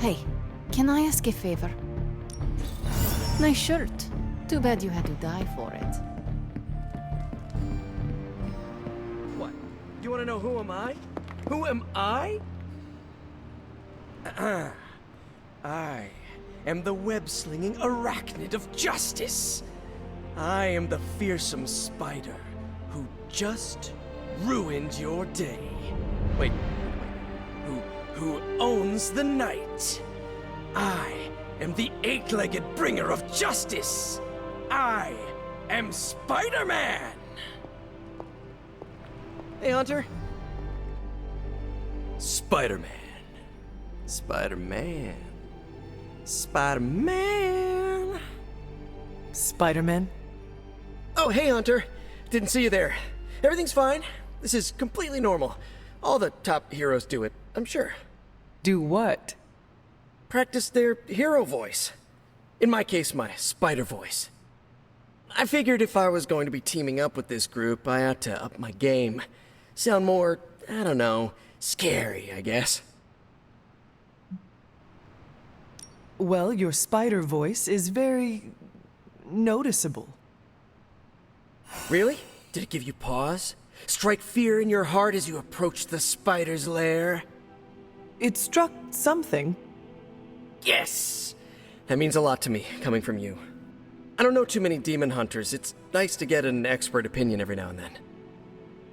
Hey, can I ask a favor? Nice shirt. Too bad you had to die for it. What? You want to know who am I? Who am I? I am the web-slinging arachnid of justice. I am the fearsome spider who just ruined your day. Wait. Who owns the night? I am the eight-legged bringer of justice. I am Spider-Man. Hey, Hunter. Spider-Man. Spider-Man. Spider-Man. Spider-Man? Oh, hey, Hunter. Didn't see you there. Everything's fine. This is completely normal. All the top heroes do it, I'm sure. Do what? Practice their hero voice. In my case, my spider voice. I figured if I was going to be teaming up with this group, I ought to up my game. Sound more, I don't know, scary, I guess. Well, your spider voice is very noticeable. Really? Did it give you pause? Strike fear in your heart as you approach the spider's lair? It struck something. Yes! That means a lot to me, coming from you. I don't know too many demon hunters. It's nice to get an expert opinion every now and then.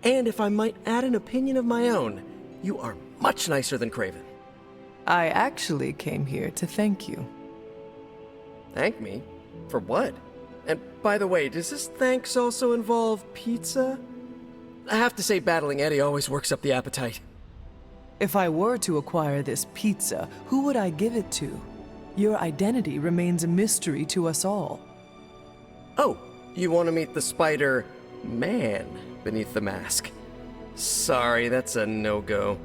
And if I might add an opinion of my own, you are much nicer than Craven. I actually came here to thank you. Thank me? For what? And by the way, does this thanks also involve pizza? I have to say, battling Eddie always works up the appetite. If I were to acquire this pizza, who would I give it to? Your identity remains a mystery to us all. Oh, you want to meet the Spider-Man beneath the mask? Sorry, that's a no-go.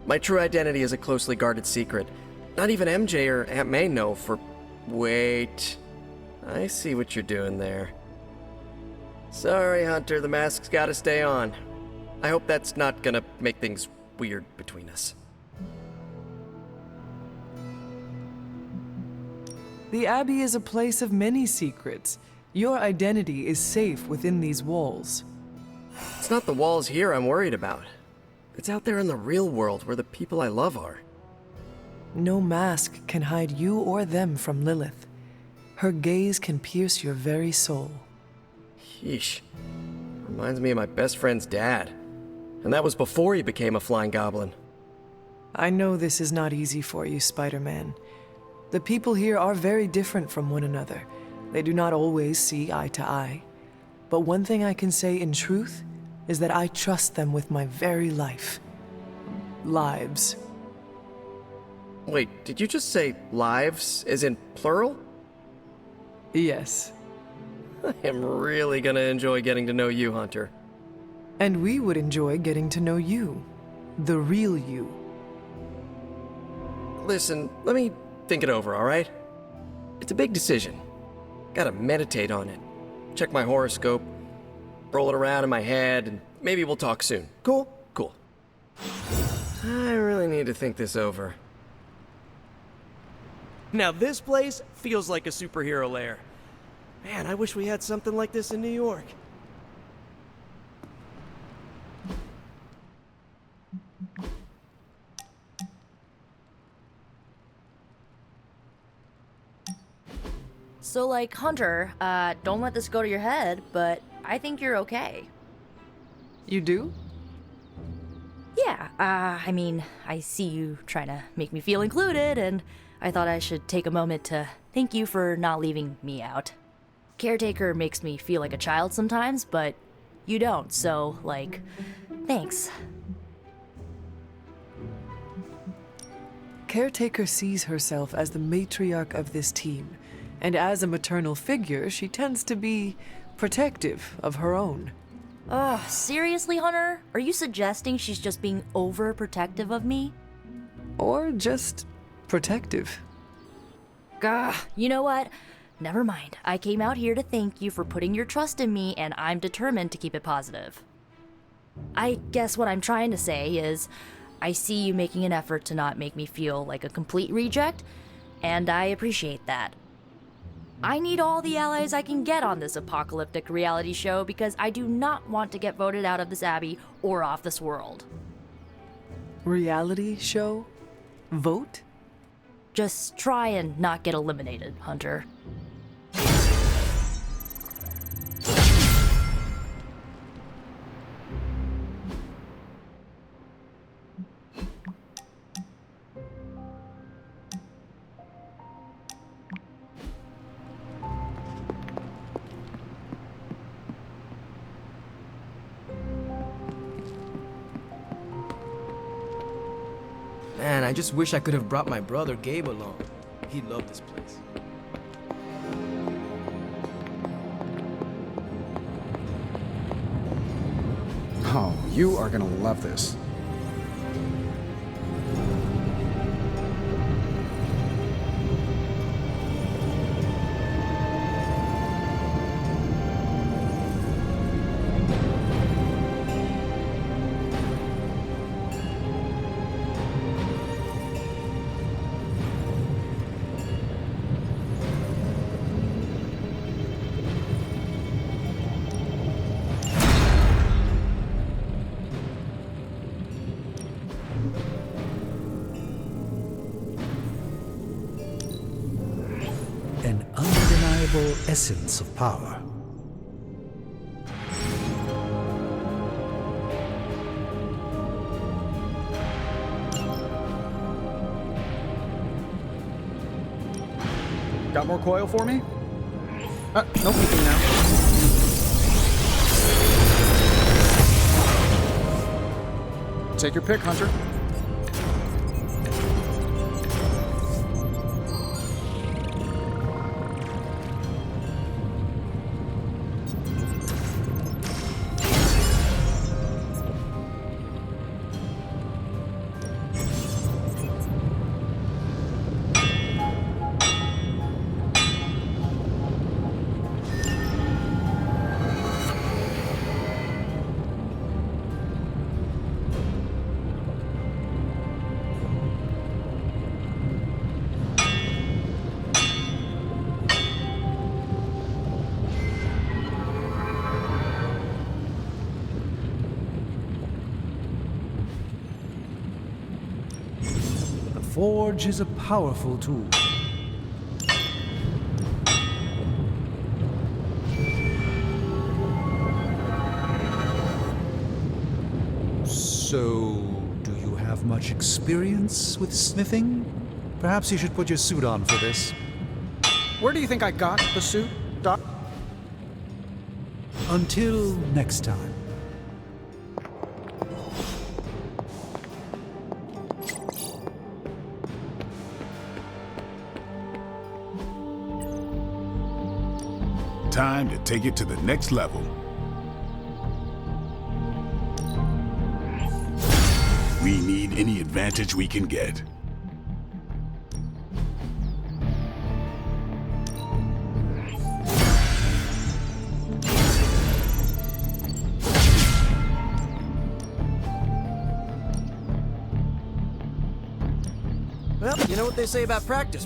My true identity is a closely guarded secret. Not even MJ or Aunt May know for... Wait. I see what you're doing there. Sorry, Hunter, the mask's gotta stay on. I hope that's not gonna make things weird between us. The Abbey is a place of many secrets. Your identity is safe within these walls. It's not the walls here I'm worried about. It's out there in the real world where the people I love are. No mask can hide you or them from Lilith. Her gaze can pierce your very soul. Yeesh. Reminds me of my best friend's dad. And that was before he became a flying goblin. I know this is not easy for you, Spider-Man. The people here are very different from one another. They do not always see eye to eye. But one thing I can say in truth is that I trust them with my very life. Lives. Wait, did you just say lives, as in plural? Yes. I am really gonna enjoy getting to know you, Hunter. And we would enjoy getting to know you. The real you. Listen, let me think it over, alright? It's a big decision. Gotta meditate on it. Check my horoscope, roll it around in my head, and maybe we'll talk soon. Cool? Cool. I really need to think this over. Now this place feels like a superhero lair. Man, I wish we had something like this in New York. So, like, Hunter, don't let this go to your head, but I think you're okay. You do? Yeah, I mean, I see you trying to make me feel included, and I thought I should take a moment to thank you for not leaving me out. Caretaker makes me feel like a child sometimes, but you don't, so, like, thanks. Caretaker sees herself as the matriarch of this team, and as a maternal figure, she tends to be protective of her own. Ugh, seriously, Hunter? Are you suggesting she's just being overprotective of me? Or just protective. Gah, you know what? Never mind. I came out here to thank you for putting your trust in me, and I'm determined to keep it positive. I guess what I'm trying to say is, I see you making an effort to not make me feel like a complete reject, and I appreciate that. I need all the allies I can get on this apocalyptic reality show because I do not want to get voted out of this abbey or off this world. Reality show? Vote? Just try and not get eliminated, Hunter. Man, I just wish I could have brought my brother Gabe along. He'd love this place. Oh, you are gonna love this. An undeniable essence of power. Got more coil for me? No peeking now. Take your pick, Hunter. The forge is a powerful tool. So, do you have much experience with smithing? Perhaps you should put your suit on for this. Where do you think I got the suit, Doc? Until next time. Time to take it to the next level. We need any advantage we can get. Well, you know what they say about practice.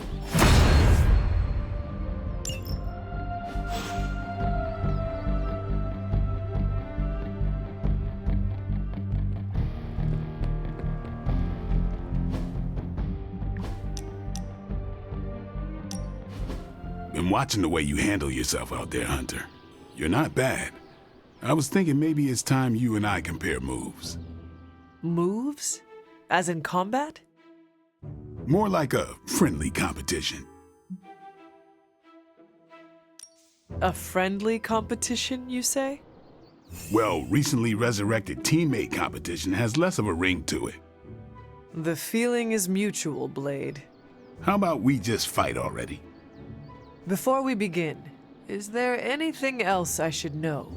Been watching the way you handle yourself out there, Hunter. You're not bad. I was thinking maybe it's time you and I compare moves. Moves? As in combat? More like a friendly competition. A friendly competition, you say? Well, recently resurrected teammate competition has less of a ring to it. The feeling is mutual, Blade. How about we just fight already? Before we begin, is there anything else I should know?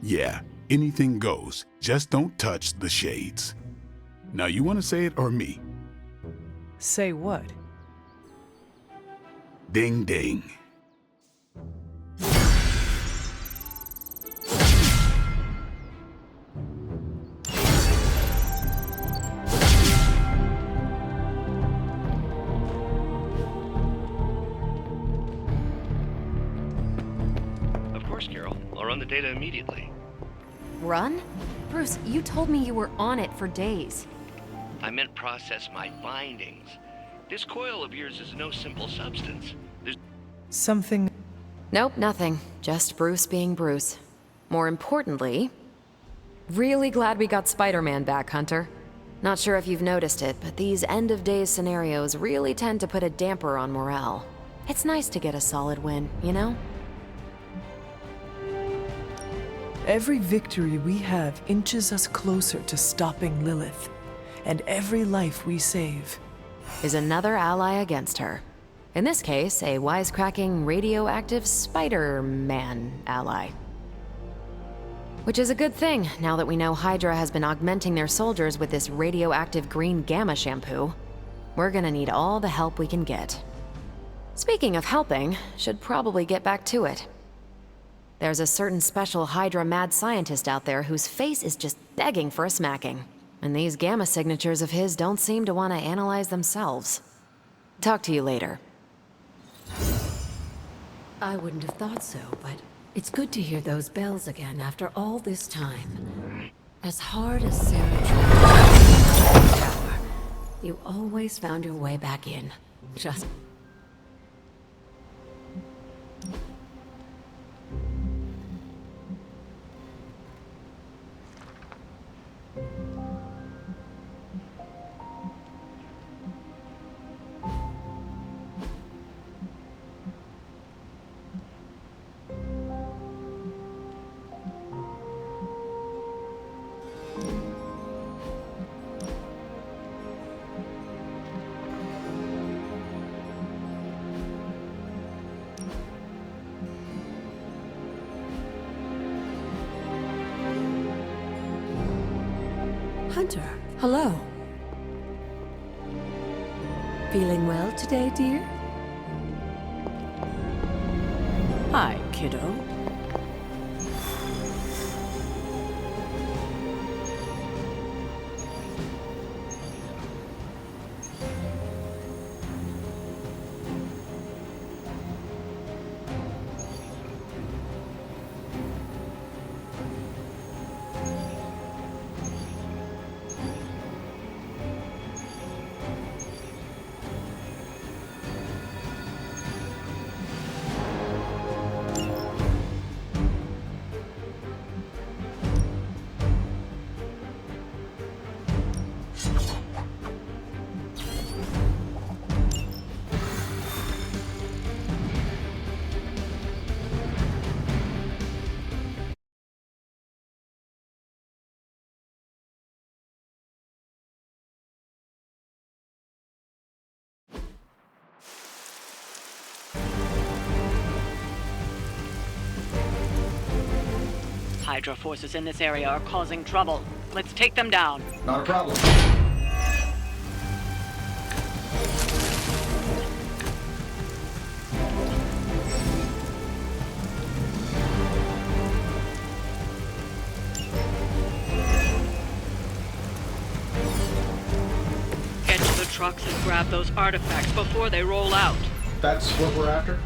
Yeah, anything goes. Just don't touch the shades. Now, you want to say it or me? Say what? Ding ding. data immediately. Run? Bruce, you told me you were on it for days. I meant process my findings. This coil of yours is no simple substance. There's Something. Nope, nothing. Just Bruce being Bruce. More importantly, really glad we got Spider-Man back, Hunter. Not sure if you've noticed it, but these end-of-days scenarios really tend to put a damper on morale. It's nice to get a solid win, you know? Every victory we have inches us closer to stopping Lilith. And every life we save is another ally against her. In this case, a wisecracking, radioactive Spider-Man ally. Which is a good thing, now that we know Hydra has been augmenting their soldiers with this radioactive green gamma shampoo. We're gonna need all the help we can get. Speaking of helping, should probably get back to it. There's a certain special Hydra mad scientist out there whose face is just begging for a smacking. And these gamma signatures of his don't seem to want to analyze themselves. Talk to you later. I wouldn't have thought so, but it's good to hear those bells again after all this time. As hard as Sarah tried to the tower, you always found your way back in. Just... Hunter, hello. Feeling well today, dear? Hi, kiddo. Hydra forces in this area are causing trouble. Let's take them down. Not a problem. Get to the trucks and grab those artifacts before they roll out. That's what we're after?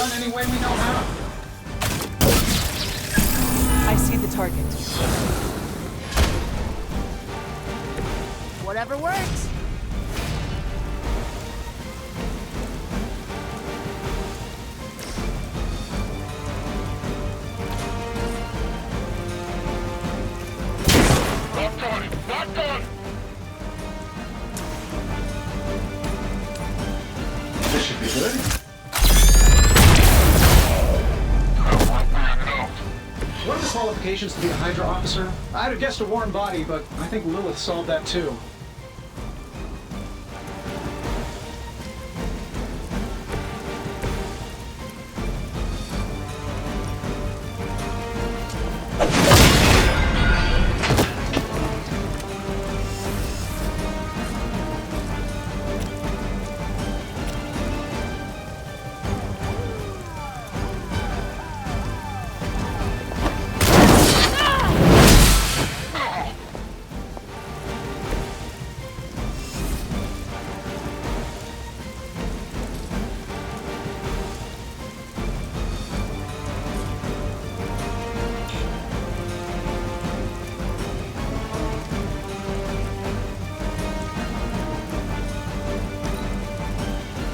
done any way we know how. I see the target. Whatever works. Not done! Not done! This should be good. What are the qualifications to be a Hydra officer? I'd have guessed a warm body, but I think Lilith solved that too.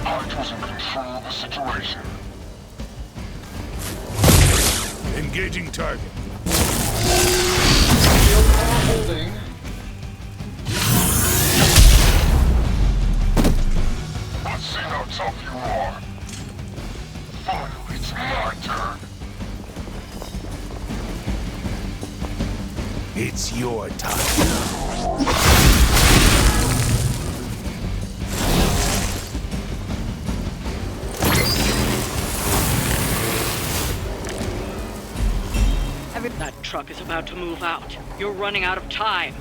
Hydra's in control of the situation. Engaging target. Shield core holding. Let's see how tough you are. Finally, it's my turn. It's your time. That truck is about to move out. You're running out of time.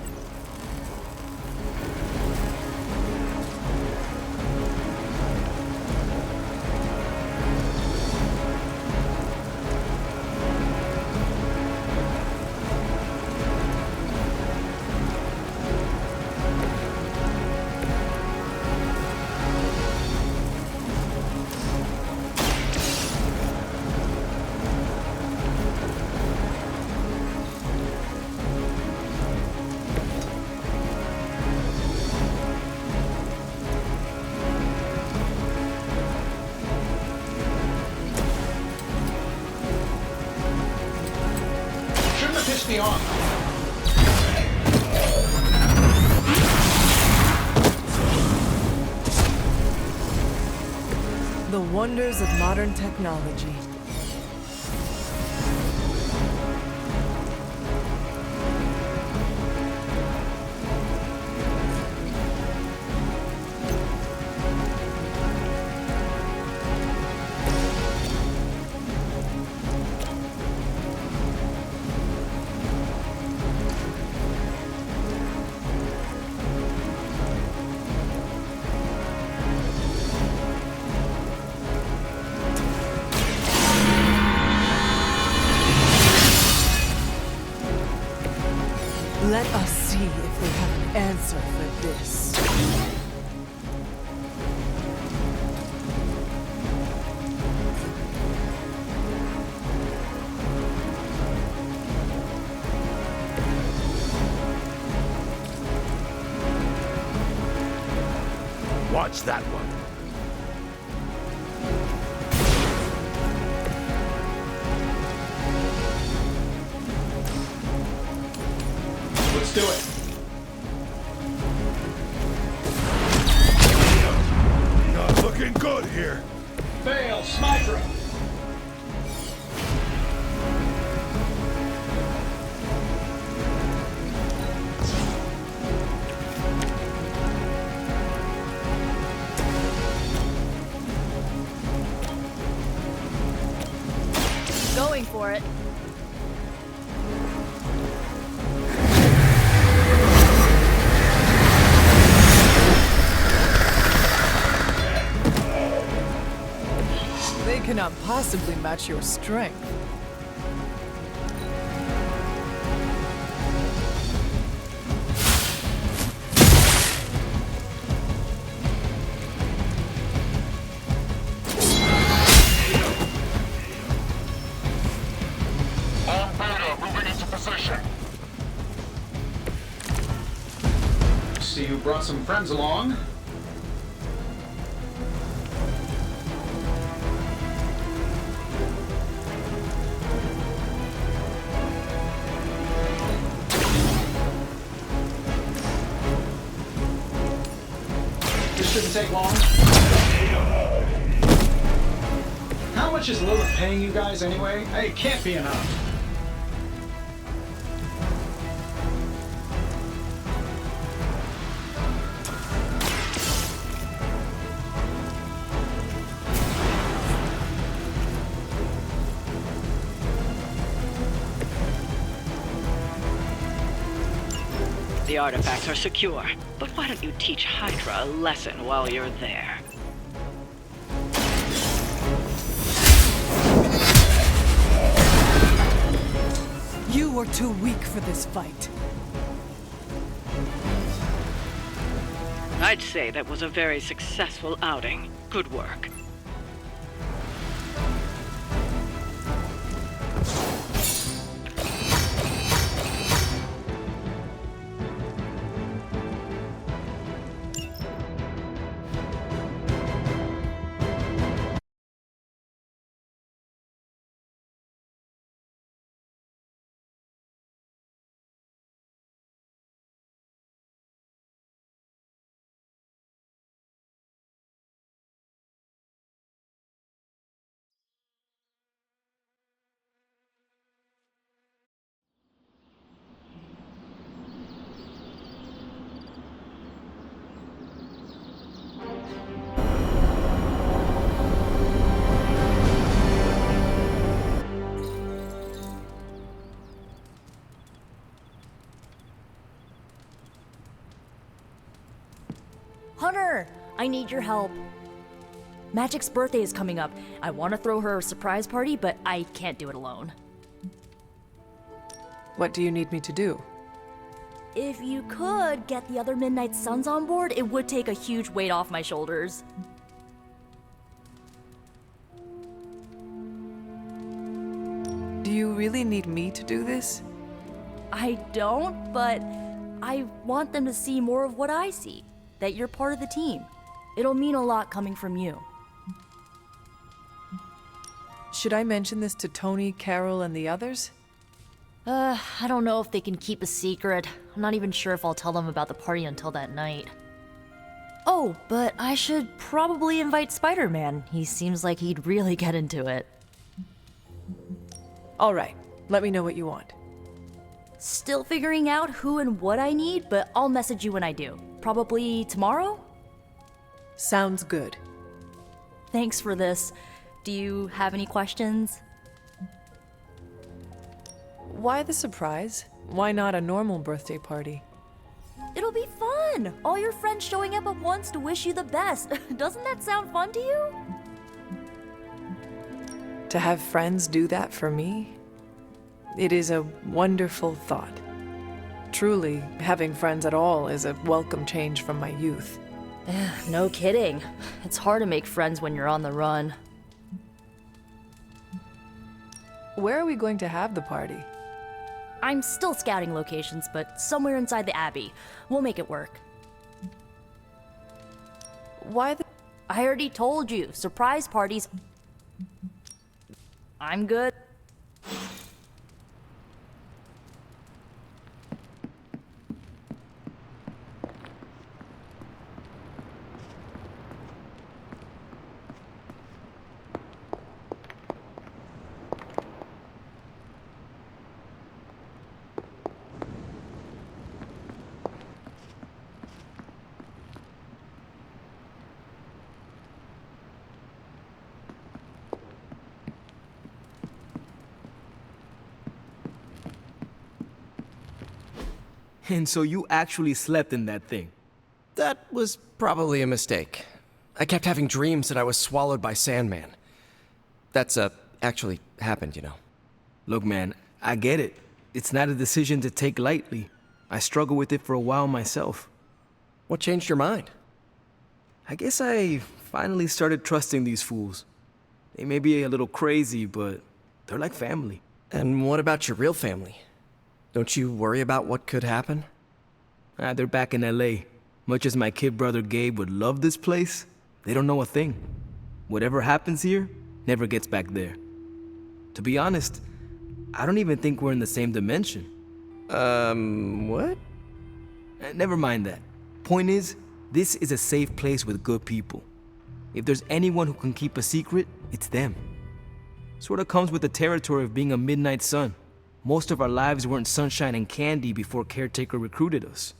Pissed me off. The wonders of modern technology. Let us see if they have an answer for this. Watch that one. Let's do it. Not looking good here. Fail, Smydra. Going for it. They cannot possibly match your strength. position. See you brought some friends along. This shouldn't take long. How much is Lilith paying you guys anyway? Hey, it can't be enough. The artifacts are secure, but why don't you teach Hydra a lesson while you're there? You are too weak for this fight. I'd say that was a very successful outing. Good work. Hunter, I need your help. Magic's birthday is coming up. I want to throw her a surprise party, but I can't do it alone. What do you need me to do? If you could get the other Midnight Suns on board, it would take a huge weight off my shoulders. Do you really need me to do this? I don't, but I want them to see more of what I see. That you're part of the team. It'll mean a lot coming from you. Should I mention this to Tony, Carol, and the others? I don't know if they can keep a secret. I'm not even sure if I'll tell them about the party until that night. Oh, but I should probably invite Spider-Man. He seems like he'd really get into it. All right, let me know what you want. Still figuring out who and what I need, but I'll message you when I do. Probably tomorrow? Sounds good. Thanks for this. Do you have any questions? Why the surprise? Why not a normal birthday party? It'll be fun! All your friends showing up at once to wish you the best. Doesn't that sound fun to you? To have friends do that for me? It is a wonderful thought. Truly, having friends at all is a welcome change from my youth. No kidding. It's hard to make friends when you're on the run. Where are we going to have the party? I'm still scouting locations, but somewhere inside the Abbey. We'll make it work. Why the... I already told you, surprise parties... I'm good. And so you actually slept in that thing? That was probably a mistake. I kept having dreams that I was swallowed by Sandman. That's, actually happened, you know. Look, man, I get it. It's not a decision to take lightly. I struggled with it for a while myself. What changed your mind? I guess I finally started trusting these fools. They may be a little crazy, but they're like family. And what about your real family? Don't you worry about what could happen? They're back in LA. Much as my kid brother Gabe would love this place, they don't know a thing. Whatever happens here never gets back there. To be honest, I don't even think we're in the same dimension. What? Never mind that. Point is, this is a safe place with good people. If there's anyone who can keep a secret, it's them. Sorta comes with the territory of being a Midnight Sun. Most of our lives weren't sunshine and candy before Caretaker recruited us.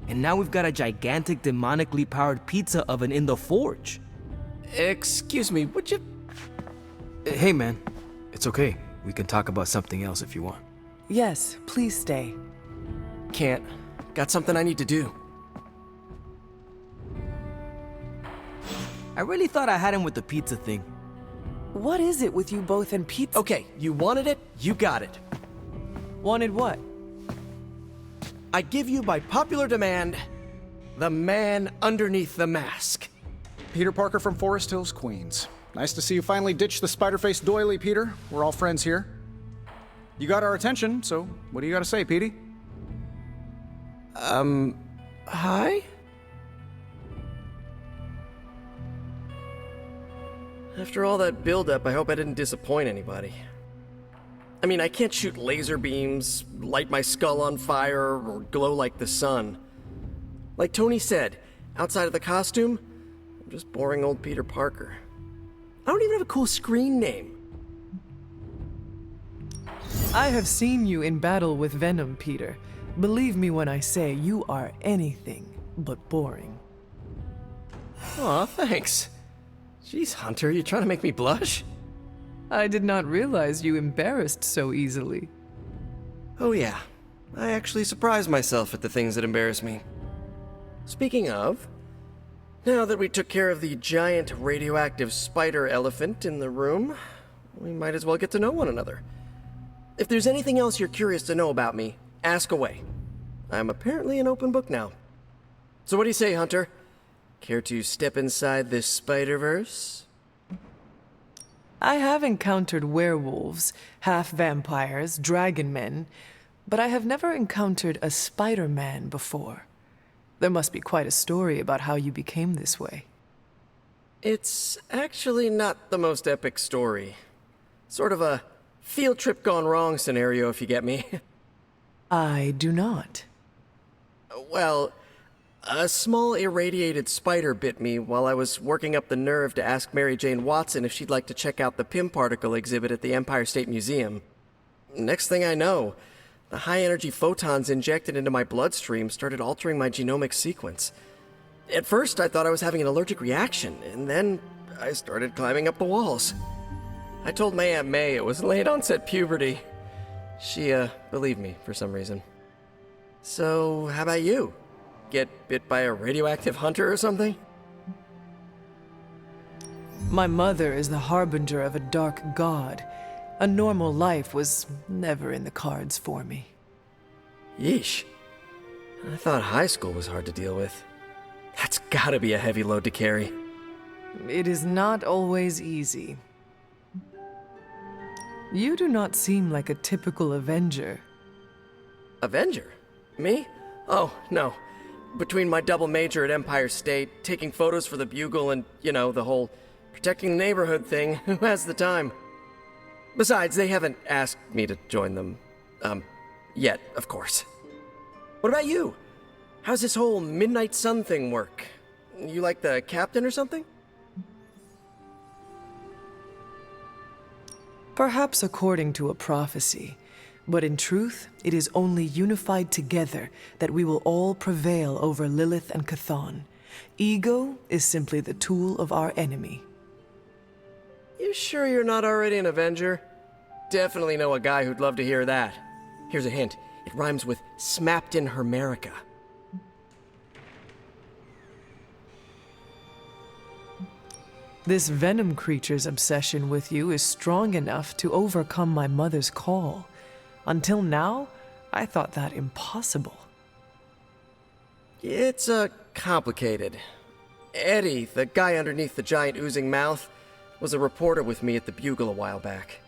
And now we've got a gigantic demonically powered pizza oven in the forge. Excuse me, would you... Hey man, it's okay. We can talk about something else if you want. Yes, please stay. Can't. Got something I need to do. I really thought I had him with the pizza thing. What is it with you both and pizza? Okay, you wanted it, you got it. Wanted what? I give you by popular demand, the man underneath the mask. Peter Parker from Forest Hills, Queens. Nice to see you finally ditch the spider-faced doily, Peter. We're all friends here. You got our attention, so what do you got to say, Petey? Hi? After all that build-up, I hope I didn't disappoint anybody. I mean, I can't shoot laser beams, light my skull on fire, or glow like the sun. Like Tony said, outside of the costume, I'm just boring old Peter Parker. I don't even have a cool screen name. I have seen you in battle with Venom, Peter. Believe me when I say you are anything but boring. Aw, thanks. Jeez, Hunter, you trying to make me blush? I did not realize you embarrassed so easily. Oh yeah, I actually surprise myself at the things that embarrass me. Speaking of, now that we took care of the giant radioactive spider elephant in the room, we might as well get to know one another. If there's anything else you're curious to know about me, ask away. I'm apparently an open book now. So what do you say, Hunter? Care to step inside this Spider-Verse? I have encountered werewolves, half-vampires, dragon men, but I have never encountered a Spider-Man before. There must be quite a story about how you became this way. It's actually not the most epic story. Sort of a field trip gone wrong scenario, if you get me. I do not. Well, a small irradiated spider bit me while I was working up the nerve to ask Mary Jane Watson if she'd like to check out the Pym particle exhibit at the Empire State Museum. Next thing I know, the high-energy photons injected into my bloodstream started altering my genomic sequence. At first, I thought I was having an allergic reaction, and then I started climbing up the walls. I told my Aunt May it was late-onset puberty. She, believed me for some reason. So, how about you? Get bit by a radioactive hunter or something? My mother is the harbinger of a dark god. A normal life was never in the cards for me. Yeesh. I thought high school was hard to deal with. That's gotta be a heavy load to carry. It is not always easy. You do not seem like a typical Avenger. Avenger? Me? Oh, no. Between my double major at Empire State, taking photos for the Bugle, and, you know, the whole protecting the neighborhood thing, who has the time? Besides, they haven't asked me to join them, yet, of course. What about you? How's this whole Midnight Sun thing work? You like the captain or something? Perhaps according to a prophecy, but in truth, it is only unified together that we will all prevail over Lilith and Chthon. Ego is simply the tool of our enemy. You sure you're not already an Avenger? Definitely know a guy who'd love to hear that. Here's a hint. It rhymes with smapped in Hermerica. This Venom creature's obsession with you is strong enough to overcome my mother's call. Until now, I thought that impossible. It's, complicated. Eddie, the guy underneath the giant oozing mouth, was a reporter with me at the Bugle a while back.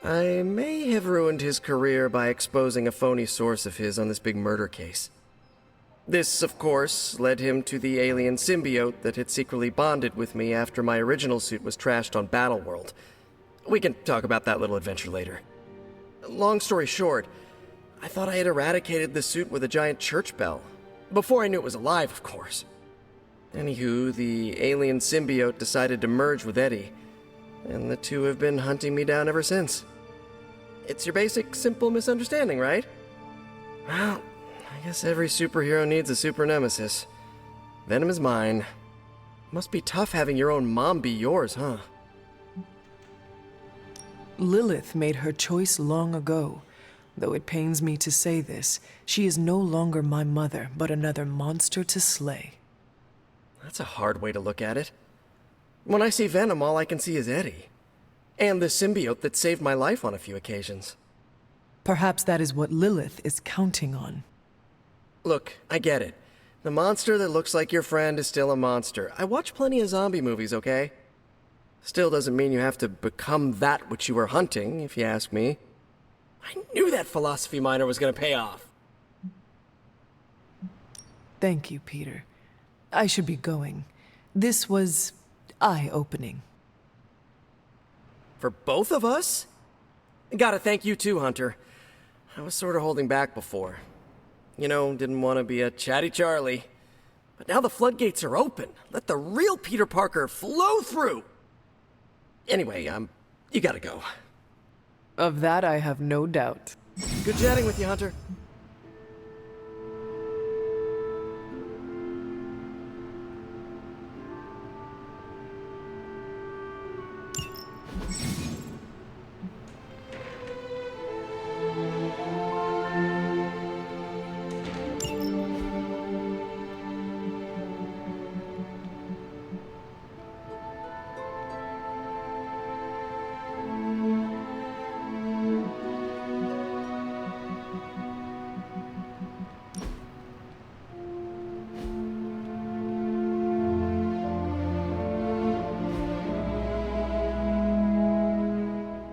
I may have ruined his career by exposing a phony source of his on this big murder case. This, of course, led him to the alien symbiote that had secretly bonded with me after my original suit was trashed on Battleworld. We can talk about that little adventure later. Long story short, I thought I had eradicated the suit with a giant church bell. Before I knew it was alive, of course. Anywho, the alien symbiote decided to merge with Eddie, and the two have been hunting me down ever since. It's your basic, simple misunderstanding, right? Well, I guess every superhero needs a super nemesis. Venom is mine. Must be tough having your own mom be yours, huh? Lilith made her choice long ago. Though it pains me to say this, she is no longer my mother, but another monster to slay. That's a hard way to look at it. When I see Venom, all I can see is Eddie. And the symbiote that saved my life on a few occasions. Perhaps that is what Lilith is counting on. Look, I get it. The monster that looks like your friend is still a monster. I watch plenty of zombie movies, okay? Still doesn't mean you have to become that which you were hunting, if you ask me. I knew that philosophy minor was gonna pay off. Thank you, Peter. I should be going. This was eye-opening. For both of us? Gotta thank you too, Hunter. I was sort of holding back before. You know, didn't want to be a chatty Charlie. But now the floodgates are open. Let the real Peter Parker flow through! Anyway, you gotta go. Of that I have no doubt. Good chatting with you, Hunter.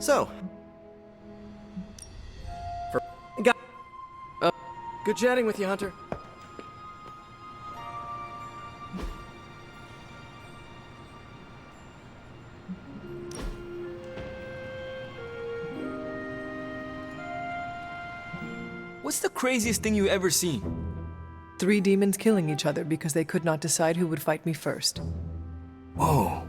So, good chatting with you, Hunter. What's the craziest thing you ever seen? 3 demons killing each other because they could not decide who would fight me first. Whoa.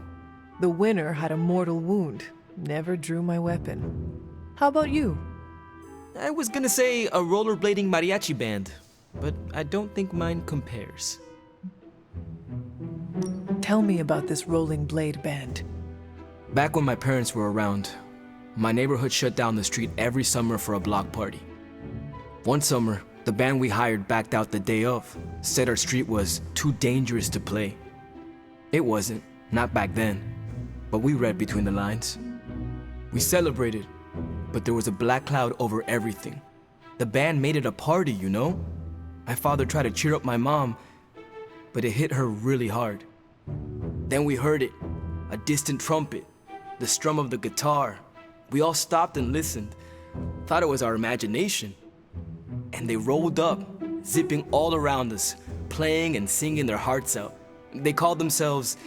The winner had a mortal wound. Never drew my weapon. How about you? I was gonna say a rollerblading mariachi band, but I don't think mine compares. Tell me about this rolling blade band. Back when my parents were around, my neighborhood shut down the street every summer for a block party. One summer, the band we hired backed out the day of, said our street was too dangerous to play. It wasn't, not back then, but we read between the lines. We celebrated, but there was a black cloud over everything. The band made it a party, you know? My father tried to cheer up my mom, but it hit her really hard. Then we heard it, a distant trumpet, the strum of the guitar. We all stopped and listened, thought it was our imagination. And they rolled up, zipping all around us, playing and singing their hearts out. They called themselves,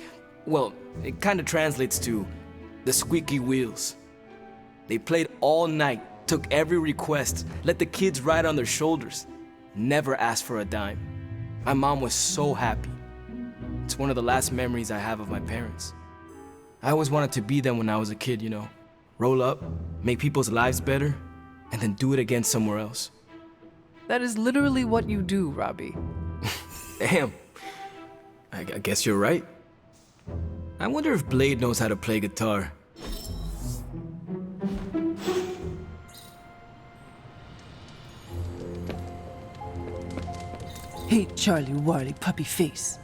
well, it kind of translates to the Squeaky Wheels. They played all night, took every request, let the kids ride on their shoulders, never asked for a dime. My mom was so happy. It's one of the last memories I have of my parents. I always wanted to be them when I was a kid, you know. Roll up, make people's lives better, and then do it again somewhere else. That is literally what you do, Robbie. Damn. I guess you're right. I wonder if Blade knows how to play guitar. Hey, Charlie Warley puppy face.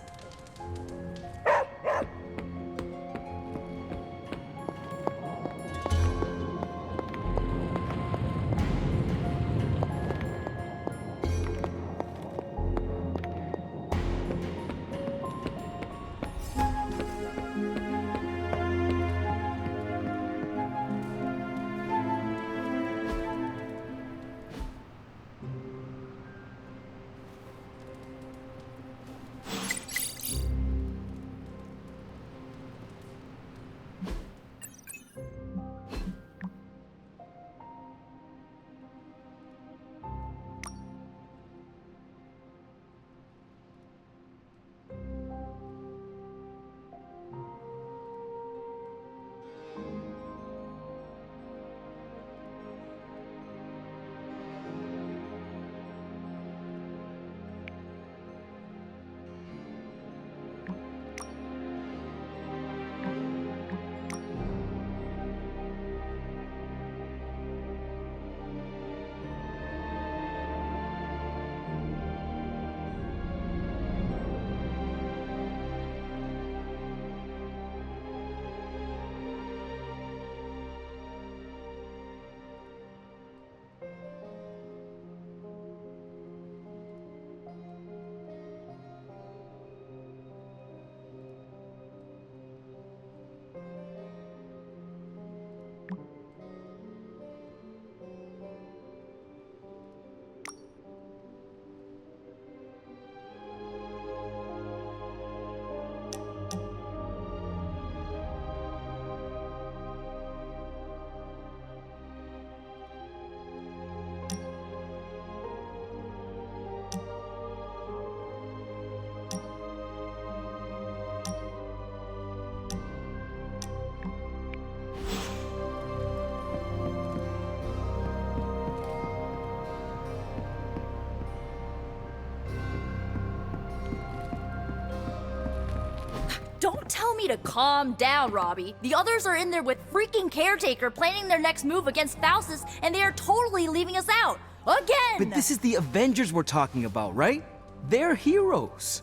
me to calm down, Robbie. The others are in there with freaking Caretaker planning their next move against Faustus, and they are totally leaving us out. Again! But this is the Avengers we're talking about, right? They're heroes.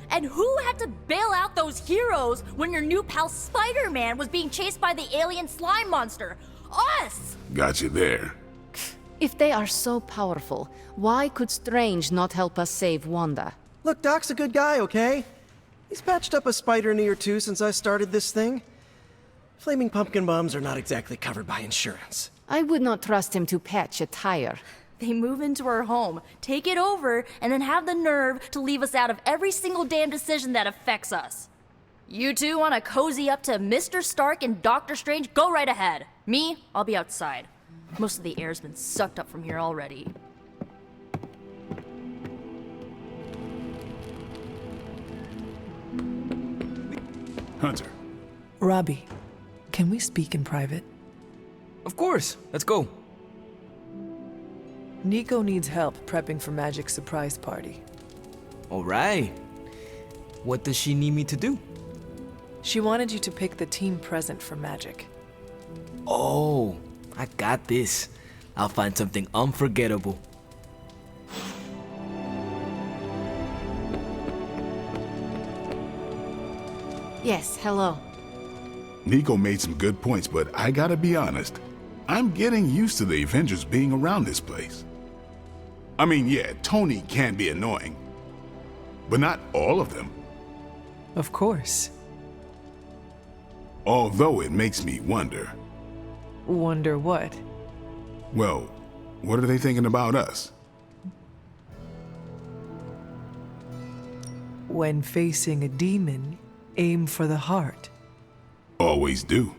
And who had to bail out those heroes when your new pal Spider-Man was being chased by the alien slime monster? Us! Got you there. If they are so powerful, why could Strange not help us save Wanda? Look, Doc's a good guy, okay? He's patched up a spider knee or two since I started this thing. Flaming pumpkin bombs are not exactly covered by insurance. I would not trust him to patch a tire. They move into our home, take it over, and then have the nerve to leave us out of every single damn decision that affects us. You two want to cozy up to Mr. Stark and Doctor Strange? Go right ahead. Me, I'll be outside. Most of the air's been sucked up from here already. Hunter. Robbie, can we speak in private? Of course, let's go. Nico needs help prepping for Magic's surprise party. All right. What does she need me to do? She wanted you to pick the team present for Magic. Oh, I got this. I'll find something unforgettable. Yes, hello. Nico made some good points, but I gotta be honest. I'm getting used to the Avengers being around this place. I mean, yeah, Tony can be annoying, but not all of them. Of course. Although it makes me wonder. Wonder what? Well, what are they thinking about us? When facing a demon, aim for the heart. Always do.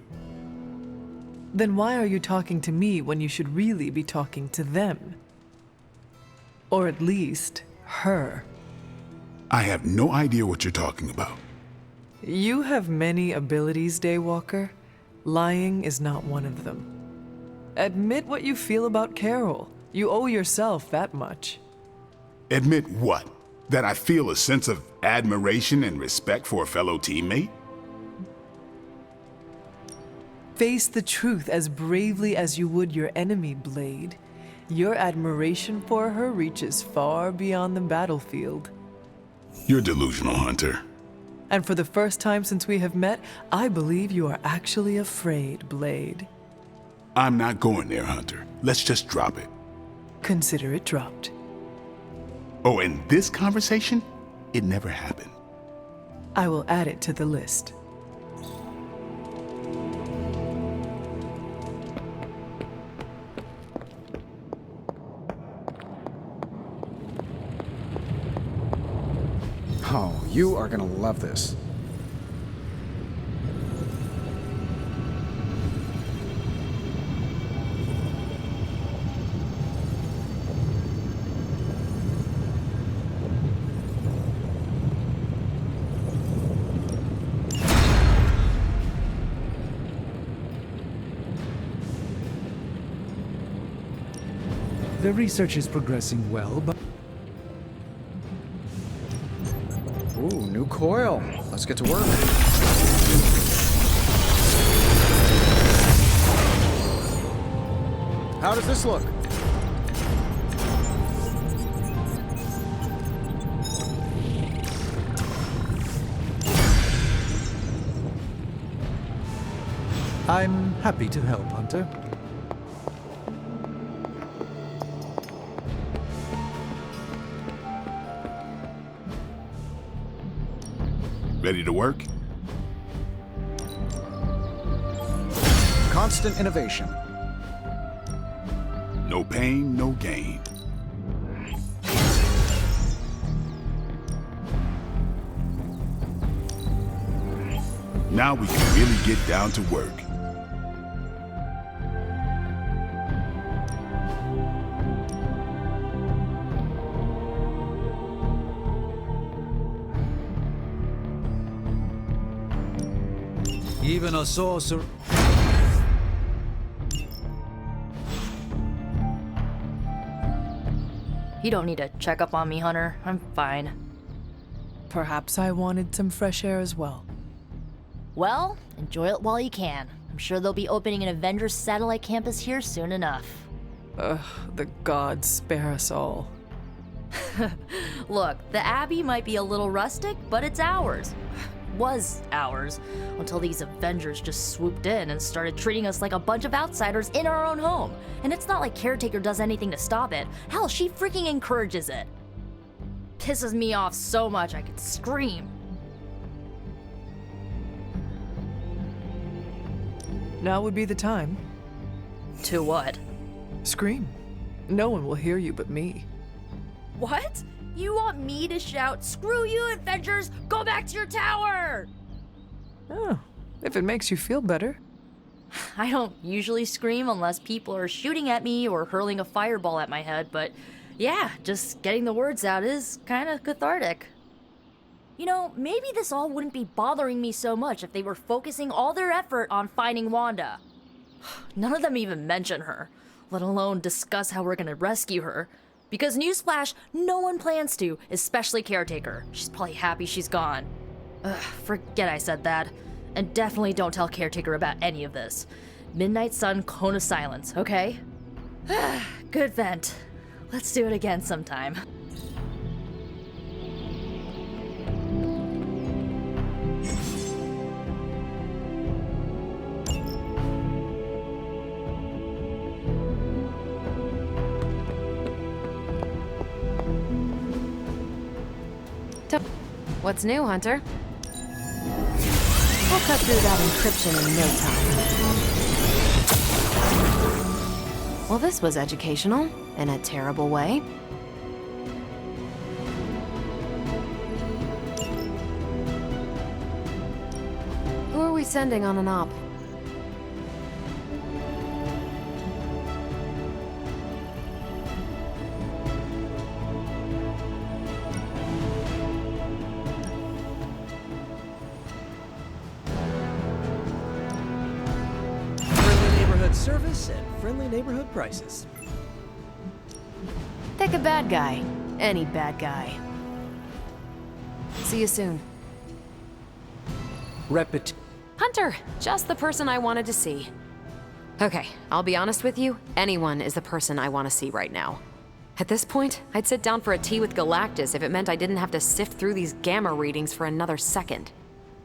Then why are you talking to me when you should really be talking to them? Or at least, her. I have no idea what you're talking about. You have many abilities, Daywalker. Lying is not one of them. Admit what you feel about Carol. You owe yourself that much. Admit what? That I feel a sense of admiration and respect for a fellow teammate? Face the truth as bravely as you would your enemy, Blade. Your admiration for her reaches far beyond the battlefield. You're delusional, Hunter. And for the first time since we have met, I believe you are actually afraid, Blade. I'm not going there, Hunter. Let's just drop it. Consider it dropped. Oh, and this conversation? It never happened. I will add it to the list. Oh, you are gonna love this. The research is progressing well, but Ooh, new coil. Let's get to work. How does this look? I'm happy to help, Hunter. Ready to work? Constant innovation. No pain, no gain. Now we can really get down to work. Even a sorcerer. You don't need to check up on me, Hunter. I'm fine. Perhaps I wanted some fresh air as well. Well, enjoy it while you can. I'm sure they'll be opening an Avengers satellite campus here soon enough. Ugh, the gods spare us all. Look, the Abbey might be a little rustic, but it's ours. Was ours, until these Avengers just swooped in and started treating us like a bunch of outsiders in our own home. And it's not like Caretaker does anything to stop it. Hell, she freaking encourages it. Pisses me off so much I could scream. Now would be the time. To what? Scream. No one will hear you but me. What? You want me to shout, "Screw you, Avengers! Go back to your tower!" Oh, if it makes you feel better. I don't usually scream unless people are shooting at me or hurling a fireball at my head, but yeah, just getting the words out is kind of cathartic. You know, maybe this all wouldn't be bothering me so much if they were focusing all their effort on finding Wanda. None of them even mention her, let alone discuss how we're gonna rescue her. Because newsflash, no one plans to, especially Caretaker. She's probably happy she's gone. Ugh, forget I said that. And definitely don't tell Caretaker about any of this. Midnight Sun, Cone of Silence, okay? Good vent. Let's do it again sometime. What's new, Hunter? We'll cut through that encryption in no time. Well, this was educational, in a terrible way. Who are we sending on an op? Service and friendly neighborhood prices. Pick a bad guy. Any bad guy. See you soon. Hunter, just the person I wanted to see. Okay, I'll be honest with you, anyone is the person I want to see right now. At this point, I'd sit down for a tea with Galactus if it meant I didn't have to sift through these gamma readings for another second.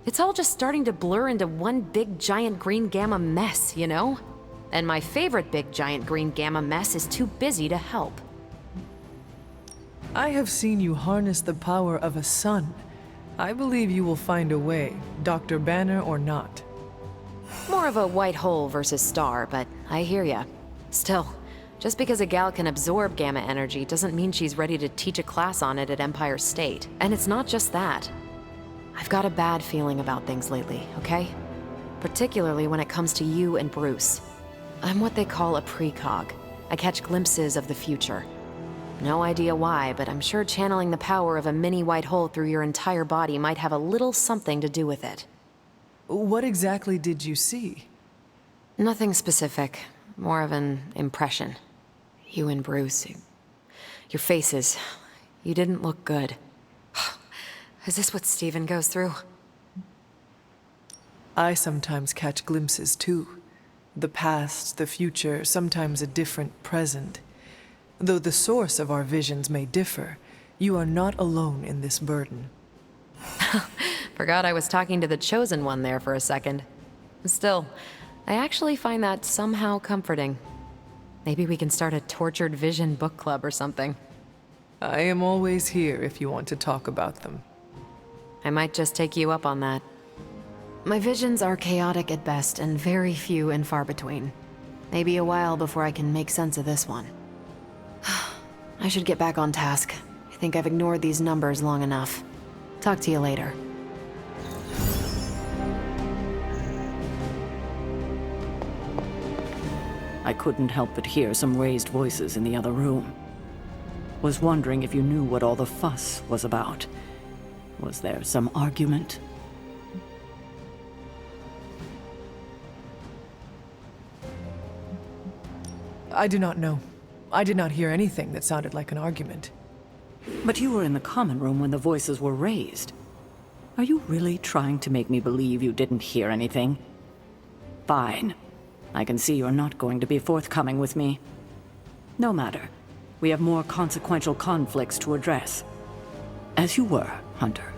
It's all just starting to blur into one big giant green gamma mess, you know? And my favorite big giant green gamma mess is too busy to help. I have seen you harness the power of a sun. I believe you will find a way, Dr. Banner or not. More of a white hole versus star, but I hear ya. Still, just because a gal can absorb gamma energy doesn't mean she's ready to teach a class on it at Empire State. And it's not just that. I've got a bad feeling about things lately, okay? Particularly when it comes to you and Bruce. I'm what they call a precog. I catch glimpses of the future. No idea why, but I'm sure channeling the power of a mini white hole through your entire body might have a little something to do with it. What exactly did you see? Nothing specific. More of an impression. You and Bruce. Your faces. You didn't look good. Is this what Steven goes through? I sometimes catch glimpses too. The past, the future, sometimes a different present. Though the source of our visions may differ, you are not alone in this burden. Forgot I was talking to the Chosen One there for a second. Still, I actually find that somehow comforting. Maybe we can start a Tortured Vision book club or something. I am always here if you want to talk about them. I might just take you up on that. My visions are chaotic at best and very few and far between. Maybe a while before I can make sense of this one. I should get back on task. I think I've ignored these numbers long enough. Talk to you later. I couldn't help but hear some raised voices in the other room. Was wondering if you knew what all the fuss was about. Was there some argument? I do not know. I did not hear anything that sounded like an argument. But you were in the common room when the voices were raised. Are you really trying to make me believe you didn't hear anything? Fine. I can see you're not going to be forthcoming with me. No matter. We have more consequential conflicts to address. As you were, Hunter.